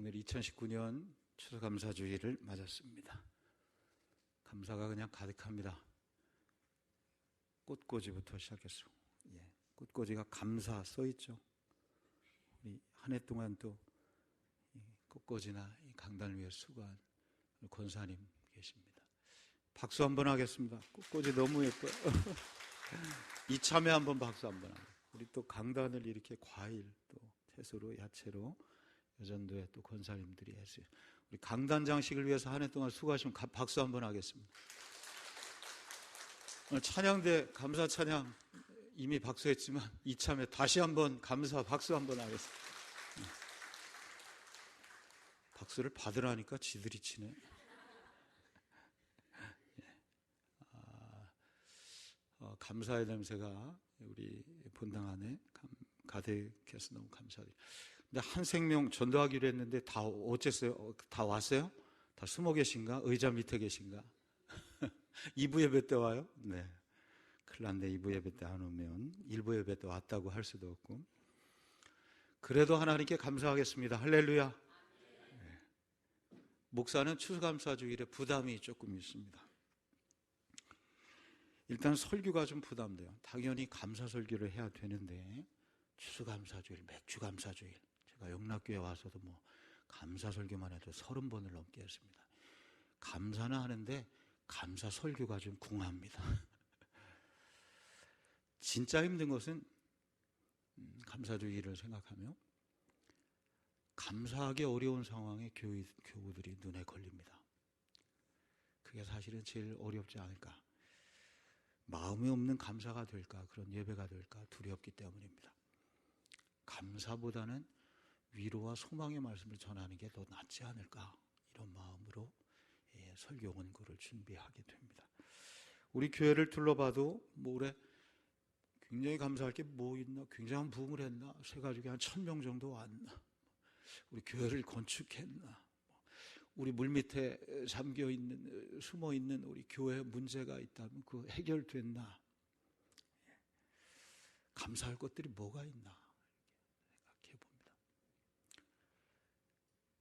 오늘 2019년 추수감사주일을 맞았습니다. 감사가 그냥 가득합니다. 꽃꽂이부터 시작했어. 꽃꽂이가 감사 써있죠. 우리 한 해 동안 또 꽃꽂이나 이 강단을 위해 수고한 권사님 계십니다. 박수 한번 하겠습니다. 꽃꽂이 너무 예뻐요. 이참에 한번 박수 한번 하고, 우리 또 강단을 이렇게 과일, 또 채소로, 야채로 여전도에 또 권사님들이 했어요. 우리 강단 장식을 위해서 한 해 동안 수고하시면 박수 한번 하겠습니다. 오늘 찬양대 감사 찬양 이미 박수했지만 이참에 다시 한번 감사 박수 한번 하겠습니다. 박수를 받으라니까 지들이 치네. 감사의 냄새가 우리 본당 안에 가득해서 너무 감사드립니다. 근데 한 생명 전도하기로 했는데 다 어쨌어요? 다 왔어요? 다 숨어 계신가? 의자 밑에 계신가? 2부 예배 때 와요? 네. 큰일 났네. 2부 예배 때 안 오면 1부 예배 때 왔다고 할 수도 없고. 그래도 하나님께 감사하겠습니다. 할렐루야. 네. 목사는 추수감사주일에 부담이 조금 있습니다. 일단 설교가 좀 부담돼요. 당연히 감사 설교를 해야 되는데 추수감사주일, 맥주감사주일, 제가 영락교회 와서도 뭐 감사 설교만 해도 30번을 넘게 했습니다. 감사는 하는데 감사 설교가 좀 궁합니다. 진짜 힘든 것은 감사주일을 생각하며 감사하기 어려운 상황에 교우들이 눈에 걸립니다. 그게 사실은 제일 어렵지 않을까. 마음이 없는 감사가 될까, 그런 예배가 될까 두렵기 때문입니다. 감사보다는 위로와 소망의 말씀을 전하는 게 더 낫지 않을까, 이런 마음으로 설교 원고를 준비하게 됩니다. 우리 교회를 둘러봐도 뭐 올해 굉장히 감사할 게 뭐 있나, 굉장한 부흥을 했나, 세가족이 한 1000명 정도 왔나, 우리 교회를 건축했나, 우리 물밑에 잠겨있는, 숨어있는 우리 교회 문제가 있다면 그 해결됐나, 감사할 것들이 뭐가 있나 생각해 봅니다.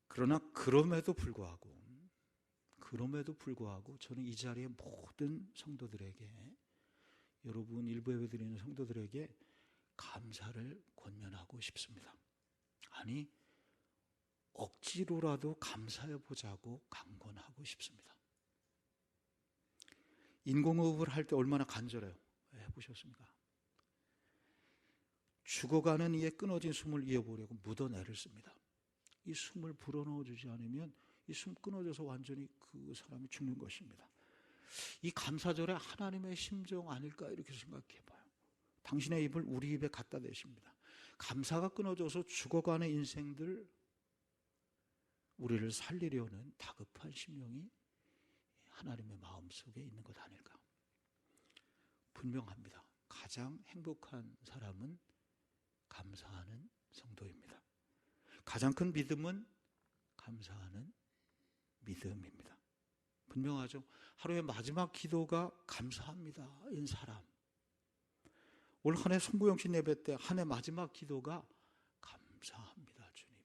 그러나 그럼에도 불구하고 저는 이 자리에 모든 성도들에게, 여러분 일부 예배 드리는 성도들에게 감사를 권면하고 싶습니다. 아니, 억지로라도 감사해 보자고 강권하고 싶습니다. 인공호흡을 할 때 얼마나 간절해요. 해보셨습니까? 죽어가는 이에 끊어진 숨을 이어보려고 묻어 애를 씁니다. 이 숨을 불어넣어 주지 않으면 이 숨 끊어져서 완전히 그 사람이 죽는 것입니다. 이 감사절에 하나님의 심정 아닐까, 이렇게 생각해 봐요. 당신의 입을 우리 입에 갖다 대십니다. 감사가 끊어져서 죽어가는 인생들, 우리를 살리려는 다급한 심령이 하나님의 마음속에 있는 것 아닐까. 분명합니다. 가장 행복한 사람은 감사하는 성도입니다. 가장 큰 믿음은 감사하는 믿음입니다. 분명하죠. 하루의 마지막 기도가 감사합니다 인 사람, 올 한 해 송구영신 예배 때 한 해 마지막 기도가 감사합니다 주님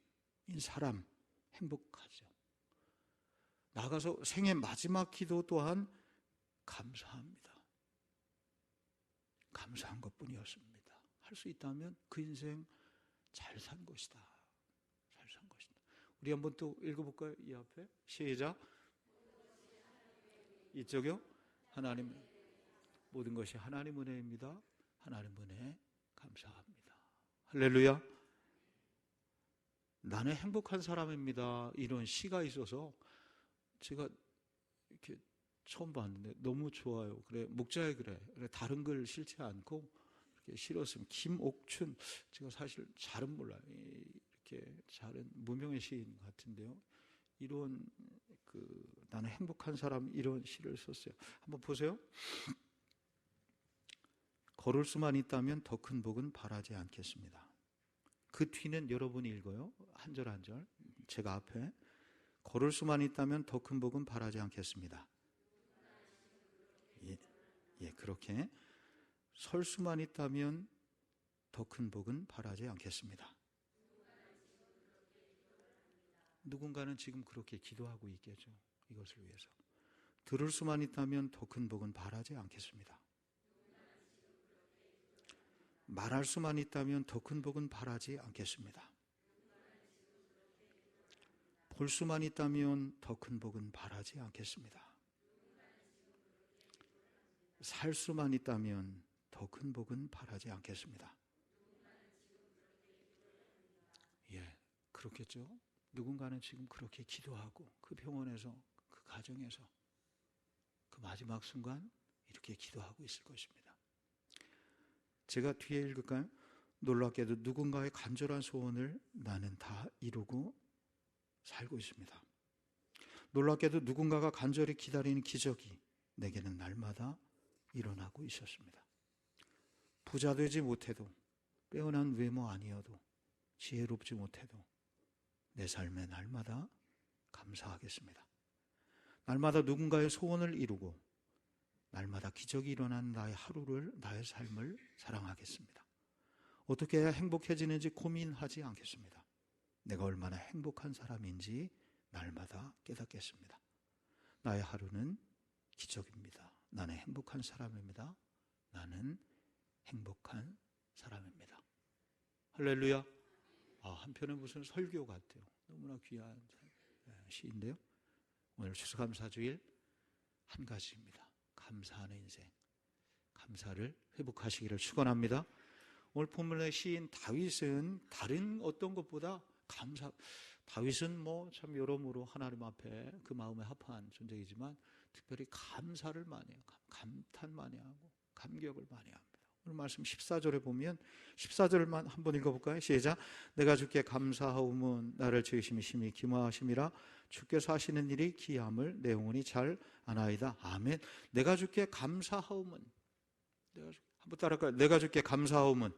인 사람 행복하죠. 나가서 생애 마지막 기도 또한 감사합니다, 감사한 것뿐이었습니다. 할 수 있다면 그 인생 잘 산 것이다, 잘 산 것이다. 우리 한번 또 읽어볼까요? 이 앞에 시작. 이쪽이요? 하나님, 모든 것이 하나님 은혜입니다. 하나님 은혜 감사합니다. 할렐루야. 나는 행복한 사람입니다, 이런 시가 있어서 제가 이렇게 처음 봤는데 너무 좋아요. 그래, 목자의 그래 다른 글 싫지 않고 이렇게 실었으면 김옥춘, 제가 사실 잘은 몰라요. 이렇게 잘은 무명의 시인 같은데요. 이런 나는 행복한 사람, 이런 시를 썼어요. 한번 보세요. 걸을 수만 있다면 더 큰 복은 바라지 않겠습니다. 그 뒤는 여러분이 읽어요. 한 절 한 절. 제가 앞에 걸을 수만 있다면 더 큰 복은 바라지 않겠습니다. 그렇게 설 수만 있다면 더 큰 복은 바라지 않겠습니다. 누군가는 지금 그렇게 기도하고 있겠죠. 이것을 위해서. 들을 수만 있다면 더 큰 복은 바라지 않겠습니다. 말할 수만 있다면 더 큰 복은 바라지 않겠습니다. 볼 수만 있다면 더 큰 복은 바라지 않겠습니다. 살 수만 있다면 더 큰 복은 바라지 않겠습니다. 예, 그렇겠죠. 누군가는 지금 그렇게 기도하고 그 병원에서, 그 가정에서 그 마지막 순간 이렇게 기도하고 있을 것입니다. 제가 뒤에 읽을까요? 놀랍게도 누군가의 간절한 소원을 나는 다 이루고 살고 있습니다. 놀랍게도 누군가가 간절히 기다리는 기적이 내게는 날마다 일어나고 있었습니다. 부자 되지 못해도, 빼어난 외모 아니어도, 지혜롭지 못해도 내 삶에 날마다 감사하겠습니다. 날마다 누군가의 소원을 이루고 날마다 기적이 일어나는 나의 하루를, 나의 삶을 사랑하겠습니다. 어떻게 해야 행복해지는지 고민하지 않겠습니다. 내가 얼마나 행복한 사람인지 날마다 깨닫겠습니다. 나의 하루는 기적입니다. 나는 행복한 사람입니다. 나는 행복한 사람입니다. 할렐루야. 한편은 무슨 설교 같아요. 너무나 귀한 시인데요. 오늘 추수감사주일 한 가지입니다. 감사하는 인생, 감사를 회복하시기를 축원합니다. 오늘 본문의 시인 다윗은 다른 어떤 것보다 다윗은 참 여러모로 하나님 앞에 그 마음에 합한 존재이지만 특별히 감사를 많이 해요. 감탄 많이 하고 감격을 많이 합니다. 오늘 말씀 14절에 보면 14절만 한번 읽어볼까요? 시작. 내가 주께 감사하오면 나를 지으심이 심히 기모하심이라 주께서 하시는 일이 기함을 내 영혼이 잘 아나이다. 아멘. 내가 주께 감사하오면, 한번 따라할까요? 내가 주께 감사하오면.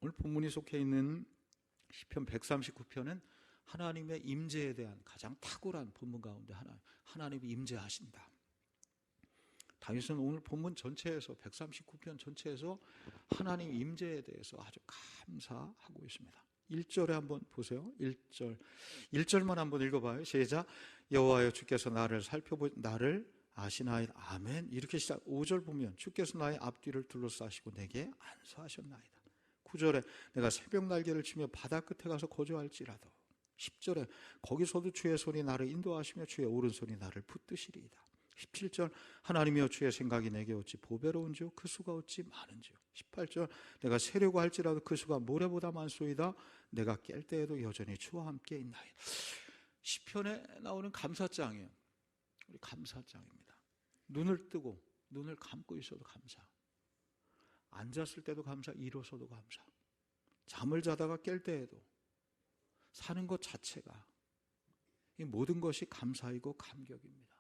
오늘 본문이 속해 있는 시편 139편은 하나님의 임재에 대한 가장 탁월한 본문 가운데 하나님이 임재하신다. 다윗은 오늘 본문 전체에서 139편 전체에서 하나님 임재에 대해서 아주 감사하고 있습니다. 1절에 한번 보세요. 1절만 한번 읽어봐요. 시작. 여호와여 주께서 나를 아시나이다. 아멘. 이렇게 시작. 5절 보면 주께서 나의 앞뒤를 둘러싸시고 내게 안수하셨나이다. 9절에 내가 새벽 날개를 치며 바다 끝에 가서 거주할지라도. 10절에 거기서도 주의 손이 나를 인도하시며 주의 오른손이 나를 붙드시리이다. 17절 하나님이여 주의 생각이 내게 어찌 보배로운지요 그 수가 어찌 많은지요. 18절 내가 세려고 할지라도 그 수가 모래보다 많소이다. 내가 깰 때에도 여전히 주와 함께 있나이다. 시편에 나오는 감사장이에요. 우리 감사장입니다. 눈을 뜨고 눈을 감고 있어도 감사, 앉았을 때도 감사, 일어서도 감사, 잠을 자다가 깰 때에도, 사는 것 자체가, 이 모든 것이 감사이고 감격입니다.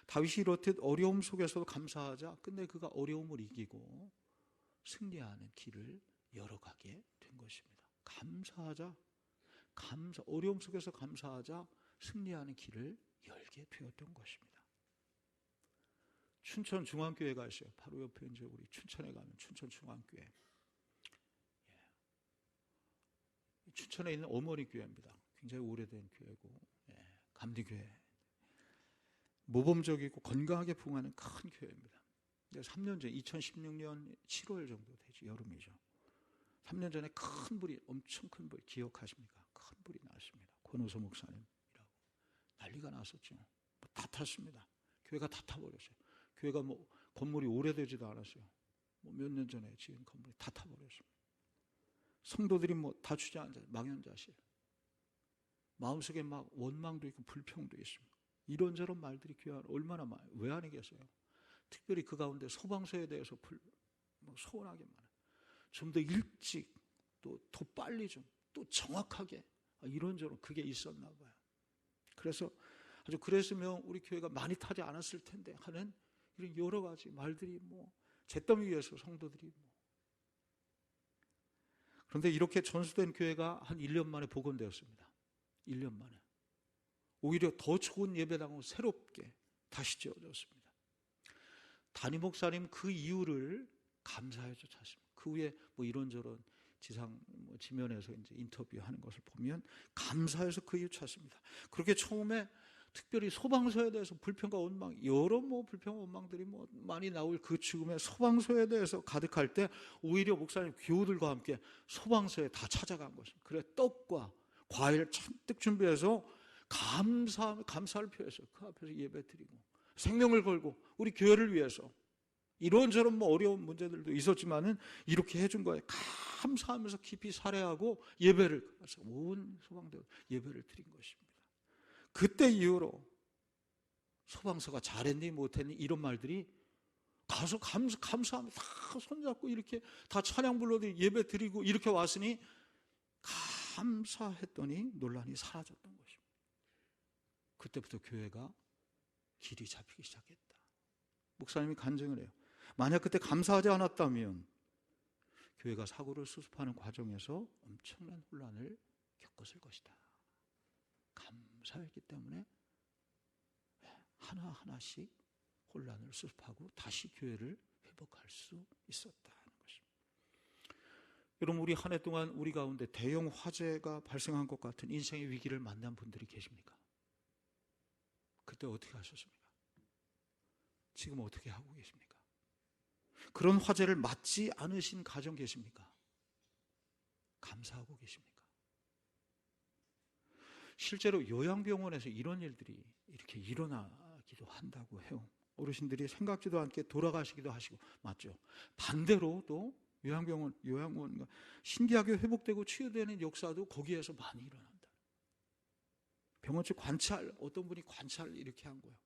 다윗이 이렇듯 어려움 속에서도 감사하자 끝내 그가 어려움을 이기고 승리하는 길을 열어가게 된 것입니다. 감사하자, 어려움 속에서 감사하자 승리하는 길을 열게 되었던 것입니다. 춘천 중앙교회가 있어요. 바로 옆에 이제 우리 춘천에 가면 춘천 중앙교회. 춘천에 있는 어머니 교회입니다. 굉장히 오래된 교회고, 감리교회. 모범적이고 건강하게 부흥하는 큰 교회입니다. 3년 전, 2016년 7월 정도 되죠. 여름이죠. 3년 전에 큰 불이, 엄청 큰 불, 기억하십니까? 큰 불이 났습니다. 권호서 목사님이라고. 난리가 났었죠. 다 탔습니다. 교회가 다 타버렸어요. 교회가 건물이 오래되지도 않았어요. 몇 년 전에 지은 건물이 다 타버렸습니다. 성도들이 다 주저앉아, 망연자실. 마음속에 막 원망도 있고 불평도 있습니다. 이런저런 말들이 교회 안에 얼마나 많아요. 왜 아니겠어요? 특별히 그 가운데 소방서에 대해서 소원하게 많아요. 좀 더 일찍, 또 더 빨리 좀, 또 정확하게, 이런저런 그게 있었나 봐요. 그래서 아주 그랬으면 우리 교회가 많이 타지 않았을 텐데 하는 이런 여러 가지 말들이 잿더미 위에서 성도들이 그런데 이렇게 전수된 교회가 한 1년 만에 복원되었습니다. 1년 만에. 오히려 더 좋은 예배당으로 새롭게 다시 지어졌습니다. 담임 목사님 그 이유를 감사해서 찾습니다. 그 후에 이런저런 지면에서 이제 인터뷰하는 것을 보면 감사해서 그 이유 찾습니다. 그렇게 처음에 특별히 소방서에 대해서 불평과 원망, 여러 불평과 원망들이 많이 나올 그 즈음에 소방서에 대해서 가득할 때 오히려 목사님 교우들과 함께 소방서에 다 찾아간 것입니다. 그래 떡과 과일 잔뜩 준비해서 감사를 표했어요. 그 앞에서 예배드리고 생명을 걸고 우리 교회를 위해서 이런저런 어려운 문제들도 있었지만은 이렇게 해준 거예요. 감사하면서 깊이 살해하고 예배를 온 소방대원 예배를 드린 것입니다. 그때 이후로 소방서가 잘했니 못했니 이런 말들이 가서 감사하며 다 손잡고 이렇게 다 찬양 불러드리고 예배 드리고 이렇게 왔으니 감사했더니 논란이 사라졌던 것입니다. 그때부터 교회가 길이 잡히기 시작했다. 목사님이 간증을 해요. 만약 그때 감사하지 않았다면 교회가 사고를 수습하는 과정에서 엄청난 혼란을 겪었을 것이다. 감사했기 때문에 하나하나씩 혼란을 수습하고 다시 교회를 회복할 수 있었다는 것입니다. 여러분, 우리 한 해 동안 우리 가운데 대형 화재가 발생한 것 같은 인생의 위기를 만난 분들이 계십니까? 그때 어떻게 하셨습니까? 지금 어떻게 하고 계십니까? 그런 화재를 맞지 않으신 가정 계십니까? 감사하고 계십니까? 실제로 요양병원에서 이런 일들이 이렇게 일어나기도 한다고 해요. 어르신들이 생각지도 않게 돌아가시기도 하시고, 맞죠? 반대로 또 요양원 신기하게 회복되고 치유되는 역사도 거기에서 많이 일어난다. 병원 측 관찰, 어떤 분이 관찰을 이렇게 한 거예요.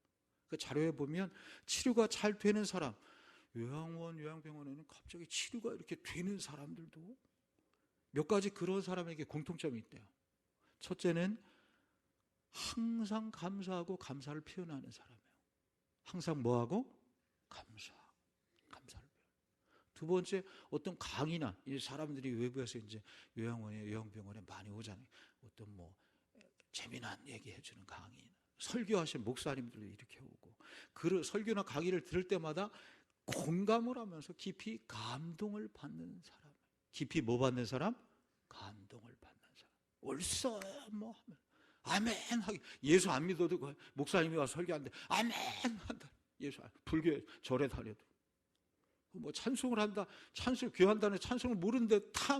그 자료에 보면 치료가 잘 되는 사람, 요양병원에는 갑자기 치료가 이렇게 되는 사람들도 몇 가지 그런 사람에게 공통점이 있대요. 첫째는 항상 감사하고 감사를 표현하는 사람이에요. 항상 뭐하고? 감사를 표현. 두 번째, 어떤 강의나 사람들이 외부에서 이제 요양병원에 많이 오잖아요. 어떤 재미난 얘기해주는 강의, 설교하시는 목사님들도 이렇게 오고, 그 설교나 강의를 들을 때마다 공감을 하면서 깊이 감동을 받는 사람. 깊이 뭐 받는 사람? 감동을 받는 사람. 옳소 하면 아멘 하기. 예수 안 믿어도 목사님이 와서 설교하는데 아멘 한다. 예수 불교에 절에 다녀도 찬송을 한다. 교한다는 찬송을 모르는데 다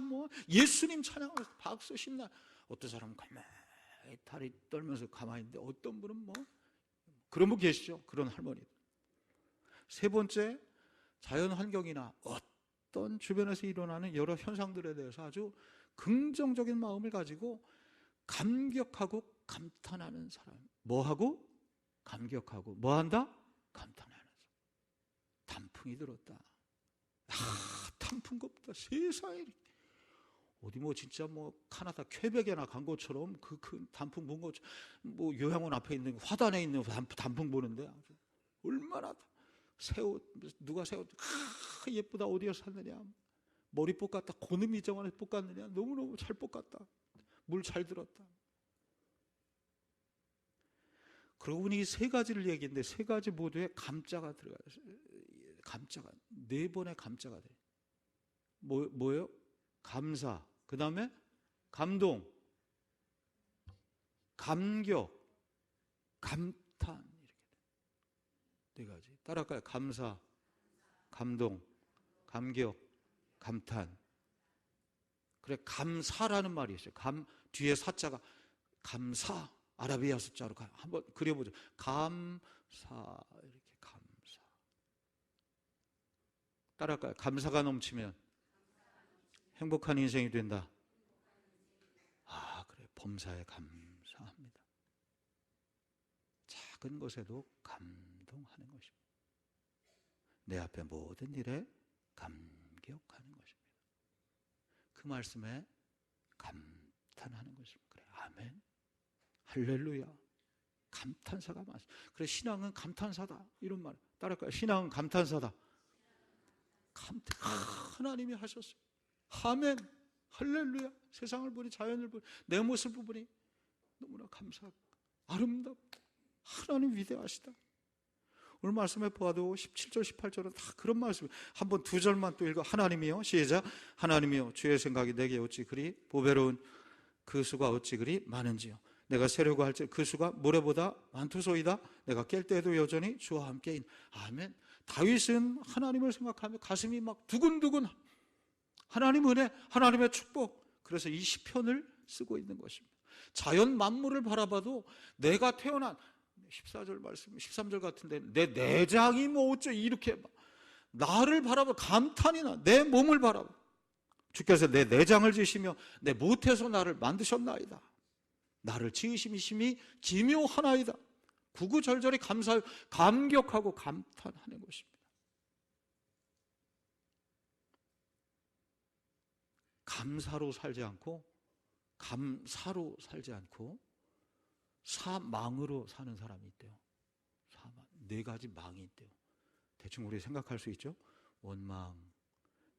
예수님 찬양하면서 박수 신나. 어떤 사람은 가만히 다리 떨면서 가만히 있는데 어떤 분은 그런 분 계시죠. 그런 할머니. 세 번째, 자연 환경이나 어떤 주변에서 일어나는 여러 현상들에 대해서 아주 긍정적인 마음을 가지고 감격하고 감탄하는 사람. 뭐하고? 감격하고. 뭐한다? 감탄하는 사람. 단풍이 들었다. 단풍 겁다. 세상에. 어디 진짜 카나다 퀘벡에나 간 것처럼 그 큰 단풍 본 것처럼 요양원 앞에 있는 화단에 있는 단풍 보는데 아주 얼마나 누가 새 옷 예쁘다 어디서 샀느냐, 머리 볶았다 고놈이 정원에 볶았느냐, 너무너무 잘 볶았다, 물 잘 들었다. 그러고 보니 세 가지를 얘기했는데 세 가지 모두에 감자가 들어가요. 감자가 4번의 감자가 돼요. 뭐예요? 감사, 그 다음에 감동, 감격, 감탄, 이렇게 4가지. 따라할까요? 감사, 감동, 감격, 감탄. 그래, 감사라는 말이 있어요. 뒤에 사자가 감사, 아라비아 숫자로 한번 그려보죠. 감사, 이렇게 감사. 따라할까요? 감사가 넘치면 행복한 인생이 된다. 그래, 범사에 감사합니다. 작은 것에도 감동하는 것입니다. 내 앞에 모든 일에 감격하는 것입니다. 그 말씀에 감탄하는 것입니다. 그래, 아멘, 할렐루야. 감탄사가 많습니다. 그래, 신앙은 감탄사다. 이런 말 따라할까요? 신앙은 감탄사다. 하나님이 하셨어요. 아멘, 할렐루야. 세상을 보니, 자연을 보니, 내 모습을 보니 너무나 감사하고 아름답다. 하나님 위대하시다. 오늘 말씀에 보아도 17절, 18절은 다 그런 말씀이에요. 한번 두 절만 또 읽어. 하나님이여, 시작. 하나님이여, 주의 생각이 내게 어찌 그리 보배로운 그 수가 어찌 그리 많은지요. 내가 세려고 할지 그 수가 모래보다 많도소이다. 내가 깰 때에도 여전히 주와 함께 있는. 아멘. 다윗은 하나님을 생각하며 가슴이 막 두근두근, 하나님 은혜, 하나님의 축복. 그래서 이 시편을 쓰고 있는 것입니다. 자연 만물을 바라봐도 내가 태어난 14절 말씀, 13절 같은데 내 내장이 뭐 어째 이렇게 나를 바라봐 감탄이 나. 내 몸을 바라봐. 주께서 내 내장을 지시며 내 못해서 나를 만드셨나이다. 나를 지으심이심이 기묘하나이다. 구구절절히 감격하고 감탄하는 것입니다. 감사로 살지 않고 감사로 살지 않고 사망으로 사는 사람이 있대요. 사망. 네 가지 망이 있대요. 대충 우리 생각할 수 있죠? 원망,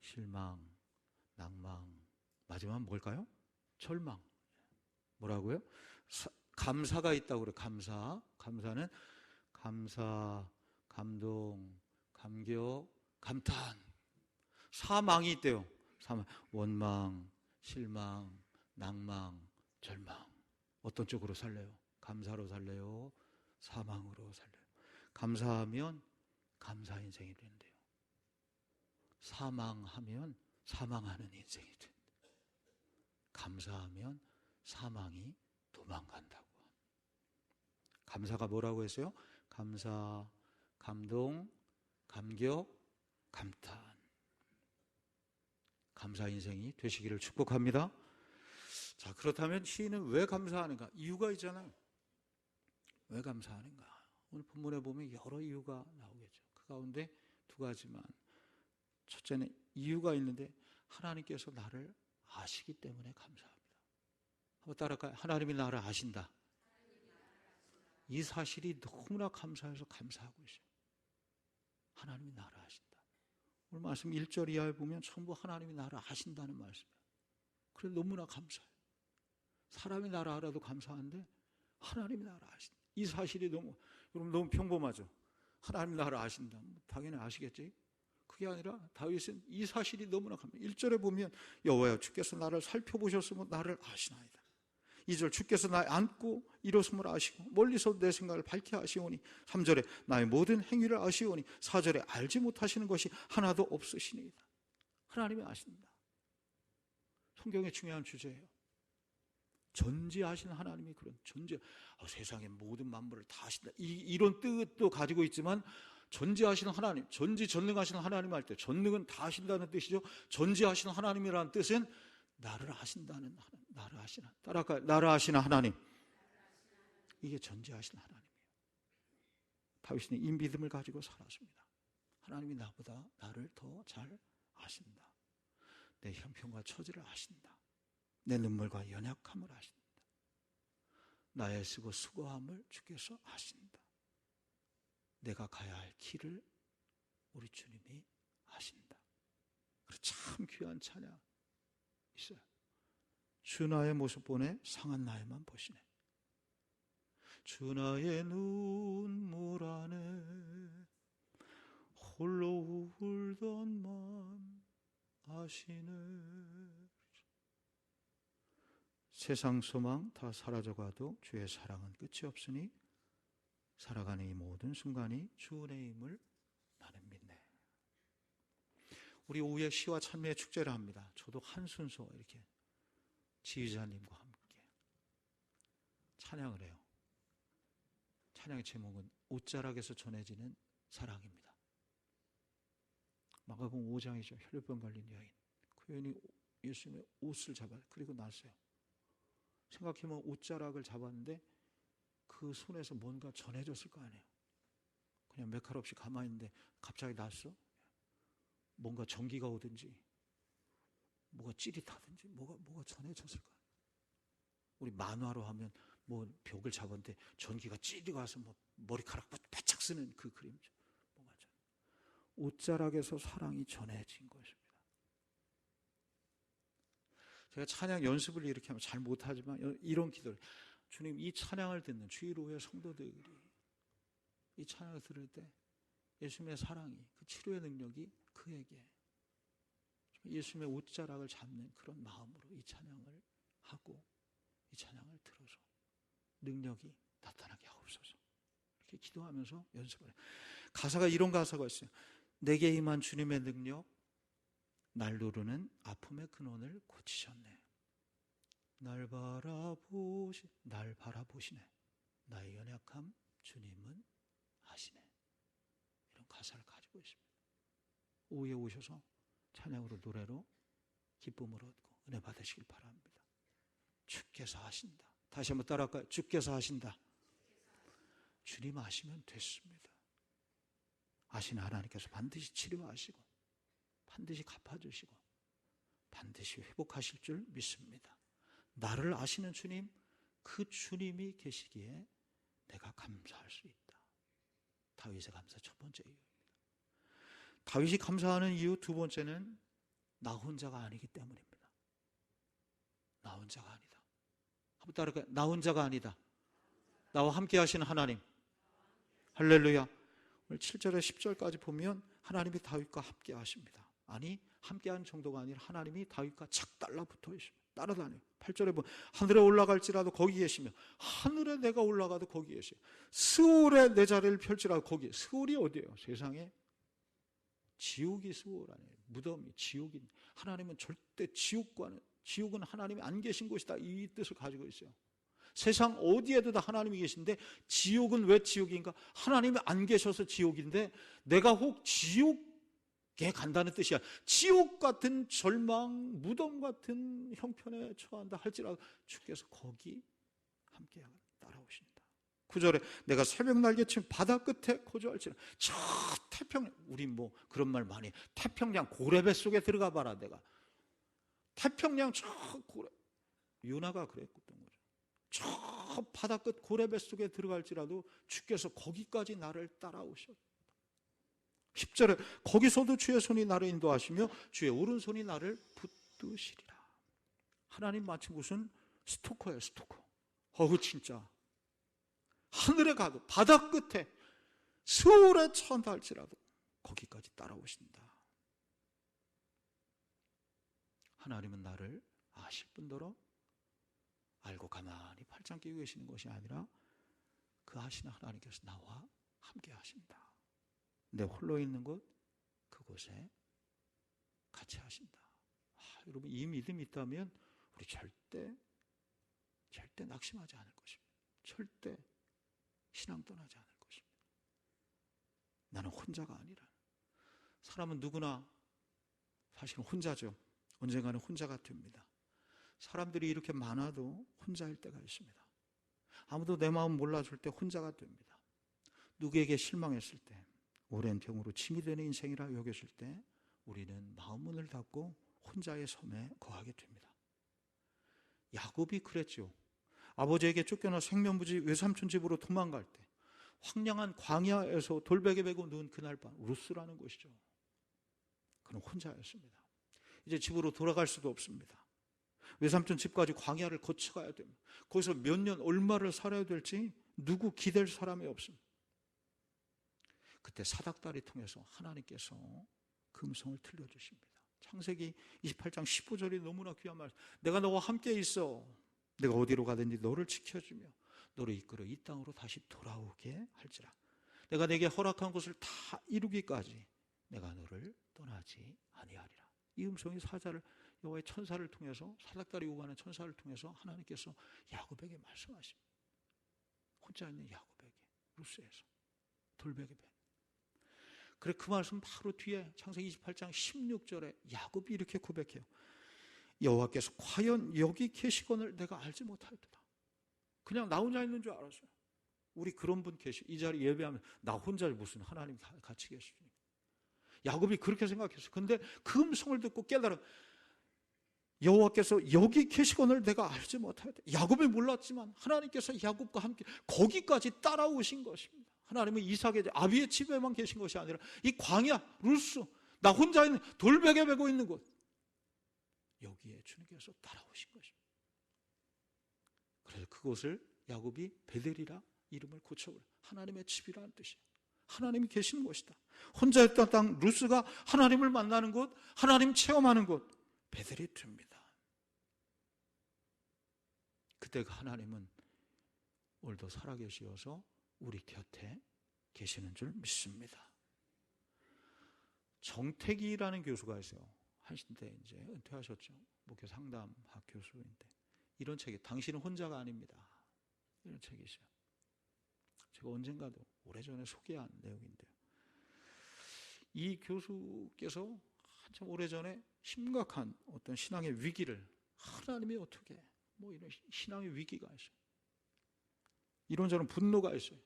실망, 낭망, 마지막은 뭘까요? 절망. 뭐라고요? 감사가 있다고 그래요. 감사는 감사, 감동, 감격, 감탄. 사망이 있대요. 사망. 원망, 실망, 낭망, 절망. 어떤 쪽으로 살래요? 감사로 살래요? 사망으로 살래요? 감사하면 감사 인생이 된대요. 사망하면 사망하는 인생이 된대요. 감사하면 사망이 도망간다고. 감사가 뭐라고 했어요? 감사, 감동, 감격, 감탄. 감사 인생이 되시기를 축복합니다. 자, 그렇다면 시인은 왜 감사하는가? 이유가 있잖아요. 왜 감사하는가? 오늘 본문에 보면 여러 이유가 나오겠죠. 그 가운데 두 가지만. 첫째는 이유가 있는데 하나님께서 나를 아시기 때문에 감사합니다. 한번 따라할까요? 하나님이 나를 아신다. 이 사실이 너무나 감사해서 감사하고 있어요. 하나님이 나를 아신다. 오늘 말씀 1절 이하에 보면 전부 하나님이 나를 아신다는 말씀이에요. 그래서 너무나 감사해요. 사람이 나를 알아도 감사한데 하나님이 나를 아신다. 이 사실이 여러분 너무 평범하죠. 하나님이 나를 아신다. 당연히 아시겠지? 그게 아니라 다윗은 이 사실이 너무나 감사해요. 1절에 보면 여호와여 주께서 나를 살펴보셨으면 나를 아시나이다. 2절 주께서 나를 안고 일어섬을 아시고 멀리서 내 생각을 밝게 하시오니 3절에 나의 모든 행위를 아시오니 4절에 알지 못하시는 것이 하나도 없으시니이다. 하나님이 아신다. 성경의 중요한 주제예요. 전지하신 하나님이 그런 세상의 모든 만물을 다 아신다. 이런 뜻도 가지고 있지만 전지하시는 하나님, 전지전능하신 하나님 할 때 전능은 다 아신다는 뜻이죠. 전지하시는 하나님이라는 뜻은 나를 아신다는 하나님, 나를 아시는, 따라할까요? 나를 아시는 하나님. 이게 전지하신 하나님이에요. 다윗은 이 믿음을 가지고 살았습니다. 하나님이 나보다 나를 더 잘 아신다. 내 형편과 처지를 아신다. 내 눈물과 연약함을 아신다. 나의 쓰고 수고함을 주께서 아신다. 내가 가야 할 길을 우리 주님이 아신다. 그래서 참 귀한 찬양 있어요. 주 나의 모습 보내 상한 나에만 보시네. 주 나의 눈물 안에 홀로 울던 맘 아시네. 세상 소망 다 사라져가도 주의 사랑은 끝이 없으니 살아가는 이 모든 순간이 주 은혜임을 나는 믿네. 우리 오후에 시와 찬미의 축제를 합니다. 저도 한 순서 이렇게 지휘자님과 함께 찬양을 해요. 찬양의 제목은 옷자락에서 전해지는 사랑입니다. 마가복음 5장이죠. 혈류병 걸린 여인. 그 여인이 예수님의 옷을 잡아요. 그리고 났어요. 생각해보면 옷자락을 잡았는데 그 손에서 뭔가 전해졌을 거 아니에요. 그냥 메칼 없이 가만히 있는데 갑자기 났어? 뭔가 전기가 오든지 뭐가 찌릿하든지 뭐가 전해졌을 거 아니에요. 우리 만화로 하면 뭐 벽을 잡았는데 전기가 찌릿 와서 뭐 머리카락 바짝 쓰는 그 그림이죠. 뭐가 옷자락에서 사랑이 전해진 것입니다. 제가 찬양 연습을 이렇게 하면 잘 못하지만 이런 기도를, 주님 이 찬양을 듣는 주일 오후의 성도들이 이 찬양을 들을 때 예수님의 사랑이, 그 치료의 능력이 그에게 예수님의 옷자락을 잡는 그런 마음으로 이 찬양을 하고 이 찬양을 들어서 능력이 나타나게 하옵소서. 이렇게 기도하면서 연습을 해요. 가사가 이런 가사가 있어요. 내게 임한 주님의 능력, 날 누르는 아픔의 근원을 고치셨네. 날 바라보시네. 나의 연약함 주님은 아시네. 이런 가사를 가지고 있습니다. 오후에 오셔서 찬양으로, 노래로 기쁨을 얻고 은혜 받으시길 바랍니다. 주께서 하신다. 다시 한번 따라할까요? 주께서 하신다. 주님 아시면 됐습니다. 아시는 하나님께서 반드시 치료하시고 반드시 갚아주시고 반드시 회복하실 줄 믿습니다. 나를 아시는 주님, 그 주님이 계시기에 내가 감사할 수 있다. 다윗의 감사 첫 번째 이유입니다. 다윗이 감사하는 이유 두 번째는 나 혼자가 아니기 때문입니다. 나 혼자가 아니다. 한번 따라할까요? 나 혼자가 아니다. 나와 함께 하시는 하나님. 할렐루야. 오늘 7절에 10절까지 보면 하나님이 다윗과 함께 하십니다. 아니, 함께하는 정도가 아니라 하나님이 다윗과 착 달라붙어 있습니다. 따라다녀요. 8절에 보면 하늘에 올라갈지라도 거기 계시며 하늘에 내가 올라가도 거기 계시며 스올에 내 자리를 펼지라도 거기. 스올이 어디예요? 세상에 지옥이 스올 아니에요. 무덤이 지옥인. 하나님은 절대 지옥은 하나님이 안 계신 곳이다, 이 뜻을 가지고 있어요. 세상 어디에도 다 하나님이 계신데 지옥은 왜 지옥인가? 하나님이 안 계셔서 지옥인데 내가 혹 지옥에 간다는 뜻이야. 지옥 같은 절망, 무덤 같은 형편에 처한다 할지라도 주께서 거기 함께 따라오신다. 9절에 내가 새벽 날개치면 바다 끝에 거주할지라. 저 태평양, 우리 뭐 그런 말 많이 해. 태평양 고래배 속에 들어가 봐라. 내가 태평양 저 고래, 유나가 그랬던 거죠. 저 바다 끝 고래배 속에 들어갈지라도 주께서 거기까지 나를 따라오셨다. 10절에 거기서도 주의 손이 나를 인도하시며 주의 오른손이 나를 붙드시리라. 하나님 마치 무슨 스토커예요, 스토커. 진짜 하늘에 가도 바다 끝에 스올에 처한다 할지라도 거기까지 따라오신다. 하나님은 나를 아실 뿐더러 알고 가만히 팔짱 끼고 계시는 것이 아니라 그 하시는 하나님께서 나와 함께 하신다. 내 홀로 있는 곳 그곳에 같이 하신다. 여러분, 이 믿음이 있다면 우리 절대 낙심하지 않을 것입니다. 절대 신앙 떠나지 않을 것입니다. 나는 혼자가 아니라. 사람은 누구나 사실은 혼자죠. 언젠가는 혼자가 됩니다. 사람들이 이렇게 많아도 혼자일 때가 있습니다. 아무도 내 마음 몰라줄 때 혼자가 됩니다. 누구에게 실망했을 때, 오랜 병으로 짐이 되는 인생이라 여겼을 때 우리는 마음 문을 닫고 혼자의 섬에 거하게 됩니다. 야곱이 그랬죠. 아버지에게 쫓겨나 생면부지 외삼촌 집으로 도망갈 때 황량한 광야에서 돌베개 베고 누운 그날 밤, 루스라는 곳이죠. 그는 혼자였습니다. 이제 집으로 돌아갈 수도 없습니다. 외삼촌 집까지 광야를 거쳐가야 됩니다. 거기서 몇 년 얼마를 살아야 될지 누구 기댈 사람이 없습니다. 그때 사닥다리 통해서 하나님께서 그 음성을 들려주십니다. 창세기 28장 15절이 너무나 귀한 말. 내가 너와 함께 있어. 내가 어디로 가든지 너를 지켜주며 너를 이끌어 이 땅으로 다시 돌아오게 할지라. 내가 내게 허락한 것을 다 이루기까지 내가 너를 떠나지 아니하리라. 이 음성이 사자를, 여호와의 천사를 통해서, 사닥다리 오가는 천사를 통해서 하나님께서 야곱에게 말씀하십니다. 혼자 있는 야곱에게, 루스에서 돌베개 배. 그래, 그 말씀 바로 뒤에 창세기 28장 16절에 야곱이 이렇게 고백해요. 여호와께서 과연 여기 계시거늘 내가 알지 못하였도다. 그냥 나 혼자 있는 줄 알았어요. 우리 그런 분 계시, 이 자리 예배하면 나 혼자 무슨 하나님 같이 계시니. 야곱이 그렇게 생각했어요. 근데 그 음성을 듣고 깨달아, 여호와께서 여기 계시거늘 내가 알지 못하였다. 야곱이 몰랐지만 하나님께서 야곱과 함께 거기까지 따라오신 것입니다. 하나님은 이삭의 아비의 집에만 계신 것이 아니라 이 광야, 루스, 나 혼자 있는 돌베개 베고 있는 곳, 여기에 주님께서 따라오신 것입니다. 그래서 그곳을 야곱이 베델이라 이름을 고쳐버려. 하나님의 집이라는 뜻이에요. 하나님이 계시는 곳이다. 혼자였던 땅 루스가 하나님을 만나는 곳, 하나님 체험하는 곳, 베들레헴입니다. 그때 그 하나님은 오늘도 살아계시어서 우리 곁에 계시는 줄 믿습니다. 정택이라는 교수가 있어요. 하신데 이제 은퇴하셨죠. 목회 상담학 교수인데 이런 책이 당신은 혼자가 아닙니다. 이런 책이 있어요. 제가 언젠가도 오래전에 소개한 내용인데요. 이 교수께서 한참 오래전에 심각한 어떤 신앙의 위기를 하나님이 어떻게 이런 신앙의 위기가 있어요. 이런저런 분노가 있어요.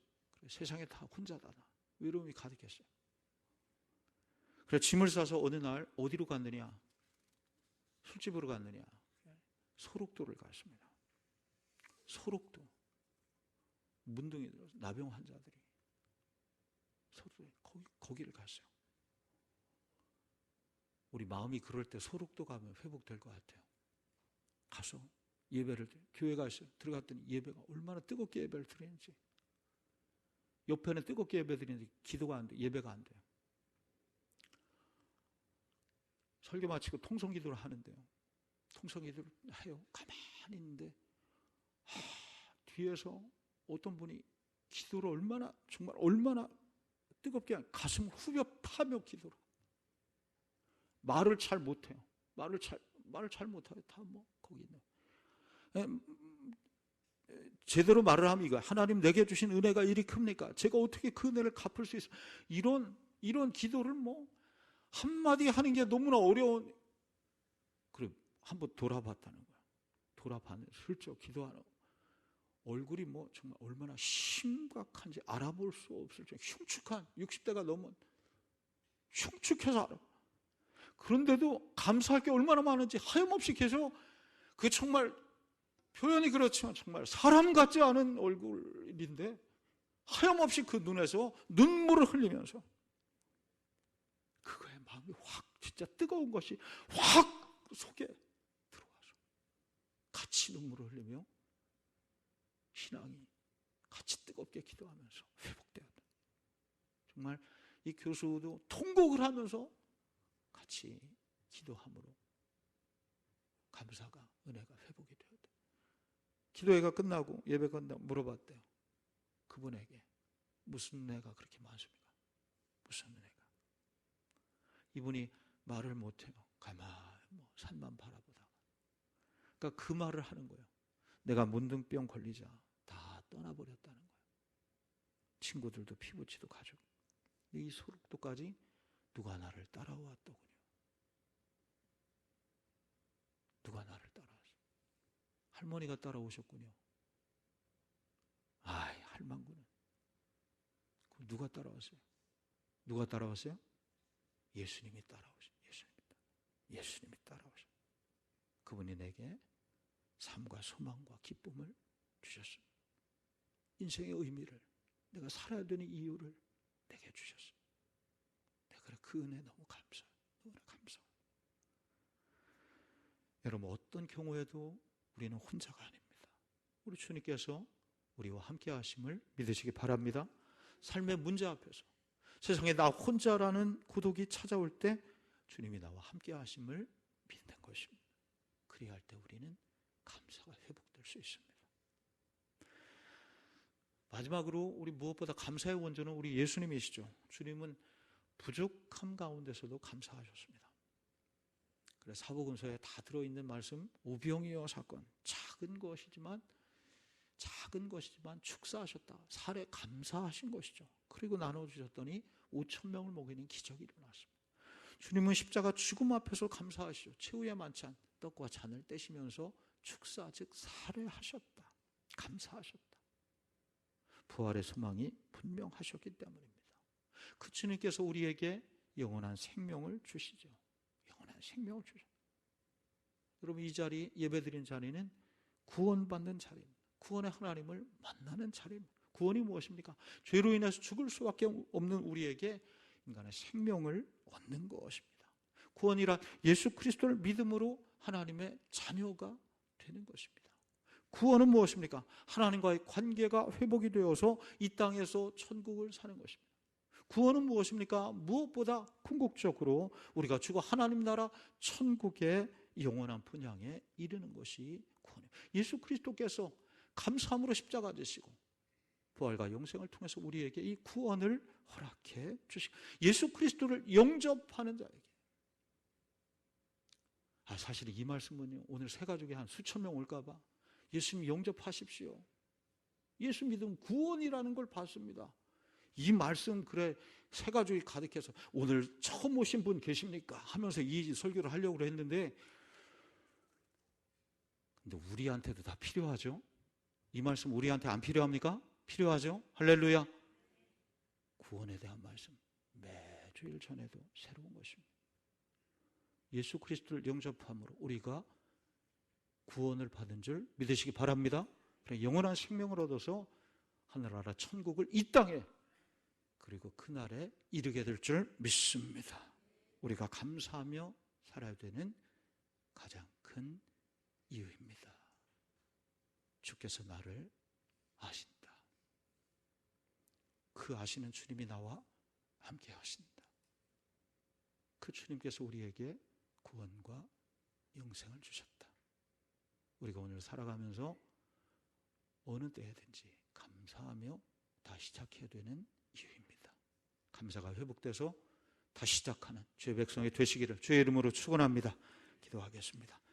세상에 다 혼자다. 외로움이 가득했어요. 그래서 짐을 싸서 어느 날 어디로 갔느냐? 술집으로 갔느냐? 소록도를 갔습니다. 소록도. 문둥이 들어서 나병 환자들이 소록도에 거기를 갔어요. 우리 마음이 그럴 때 소록도 가면 회복될 것 같아요. 가서 예배를 교회가 있어요. 들어갔더니 예배가 얼마나 뜨겁게 예배를 드리는지. 옆에는 뜨겁게 예배 드리는데 기도가 안 돼. 예배가 안 돼요. 설교 마치고 통성기도를 하는데요. 통성기도를 해요. 가만히 있는데 뒤에서 어떤 분이 기도를 얼마나 뜨겁게 가슴을 후벼 파며 기도를 말을 잘 못해요. 말을 잘 못해요. 다 거기 있네. 제대로 말을 하면 이거 하나님 내게 주신 은혜가 이리 큽니까? 제가 어떻게 그 은혜를 갚을 수 있어요? 이런 기도를 한마디 하는 게 너무나 어려운. 그래 한번 돌아봤다는 거야. 돌아봤는데 슬쩍 기도하는 얼굴이 정말 얼마나 심각한지 알아볼 수 없을 정도 흉측한 60대가 넘은 흉측해서 알아. 그런데도 감사할 게 얼마나 많은지 하염없이 계속 그 정말 표현이 그렇지만 정말 사람 같지 않은 얼굴인데 하염없이 그 눈에서 눈물을 흘리면서 그거에 마음이 확 진짜 뜨거운 것이 확 속에 들어와서 같이 눈물을 흘리며 신앙이 같이 뜨겁게 기도하면서 회복되었다. 정말 이 교수도 통곡을 하면서 같이 기도함으로 감사가 은혜가 회복이 되었다. 기도회가 끝나고 예배가 끝나고 물어봤대요. 그분에게 무슨 은혜가 그렇게 많습니까? 무슨 은혜가? 이분이 말을 못해요. 가만히 산만 바라보다가. 그러니까 그 말을 하는 거예요. 내가 문둥병 걸리자 다 떠나버렸다는 거예요. 친구들도 피부치도 가족. 이 소록도까지 누가 나를 따라왔더군요. 누가 나를 따라왔어? 할머니가 따라오셨군요. 아이, 할망구는. 그럼 누가 따라왔어요? 누가 따라왔어요? 예수님이 따라오셨어요. 예수님이 따라오셨어요. 그분이 내게 삶과 소망과 기쁨을 주셨어요. 인생의 의미를, 내가 살아야 되는 이유를 내게 주셨어요. 내가 그 은혜 너무 감사해요. 너무나 감사해요. 여러분, 어떤 경우에도 우리는 혼자가 아닙니다. 우리 주님께서 우리와 함께 하심을 믿으시기 바랍니다. 삶의 문제 앞에서 세상에 나 혼자라는 고독이 찾아올 때 주님이 나와 함께 하심을 믿는 것입니다. 그리할 때 우리는 감사가 회복될 수 있습니다. 마지막으로 우리 무엇보다 감사의 원조는 우리 예수님이시죠. 주님은 부족함 가운데서도 감사하셨습니다. 그래서 사복음서에 다 들어있는 말씀, 오병이어 사건, 작은 것이지만 축사하셨다. 살에 감사하신 것이죠. 그리고 나눠주셨더니 5,000명을 먹이는 기적이 일어났습니다. 주님은 십자가 죽음 앞에서 감사하시죠. 최후의 만찬, 떡과 잔을 떼시면서 축사, 즉 살해하셨다. 감사하셨다. 부활의 소망이 분명하셨기 때문입니다. 그 주님께서 우리에게 영원한 생명을 주시죠. 영원한 생명을 주시죠. 여러분, 이 자리, 예배드린 자리는 구원받는 자리입니다. 구원의 하나님을 만나는 자리입니다. 구원이 무엇입니까? 죄로 인해서 죽을 수밖에 없는 우리에게 인간의 생명을 얻는 것입니다. 구원이란 예수 그리스도를 믿음으로 하나님의 자녀가 되는 것입니다. 구원은 무엇입니까? 하나님과의 관계가 회복이 되어서 이 땅에서 천국을 사는 것입니다. 구원은 무엇입니까? 무엇보다 궁극적으로 우리가 주고 하나님 나라 천국의 영원한 분향에 이르는 것이 구원이에요. 예수 그리스도께서 감사함으로 십자가 지시고 부활과 영생을 통해서 우리에게 이 구원을 허락해 주시고, 예수 그리스도를 영접하는 자에게, 사실 이 말씀은요, 오늘 새 가족이 한 수천 명 올까 봐 예수님 영접하십시오, 예수 믿으면 구원이라는 걸 받습니다, 이 말씀, 그래 새 가족이 가득해서 오늘 처음 오신 분 계십니까 하면서 이 설교를 하려고 했는데, 근데 우리한테도 다 필요하죠. 이 말씀 우리한테 안 필요합니까? 필요하죠. 할렐루야. 구원에 대한 말씀 매주일 전에도 새로운 것입니다. 예수 그리스도를 영접함으로 우리가 구원을 받은 줄 믿으시기 바랍니다. 영원한 생명을 얻어서 하늘나라 천국을 이 땅에, 그리고 그날에 이르게 될 줄 믿습니다. 우리가 감사하며 살아야 되는 가장 큰 이유입니다. 주께서 나를 아신다. 그 아시는 주님이 나와 함께 하신다. 그 주님께서 우리에게 구원과 영생을 주셨다. 우리가 오늘 살아가면서 어느 때든지 감사하며 다시 시작해야 되는 이유입니다. 감사가 회복돼서 다시 시작하는 주의 백성이 되시기를 주의 이름으로 축원합니다. 기도하겠습니다.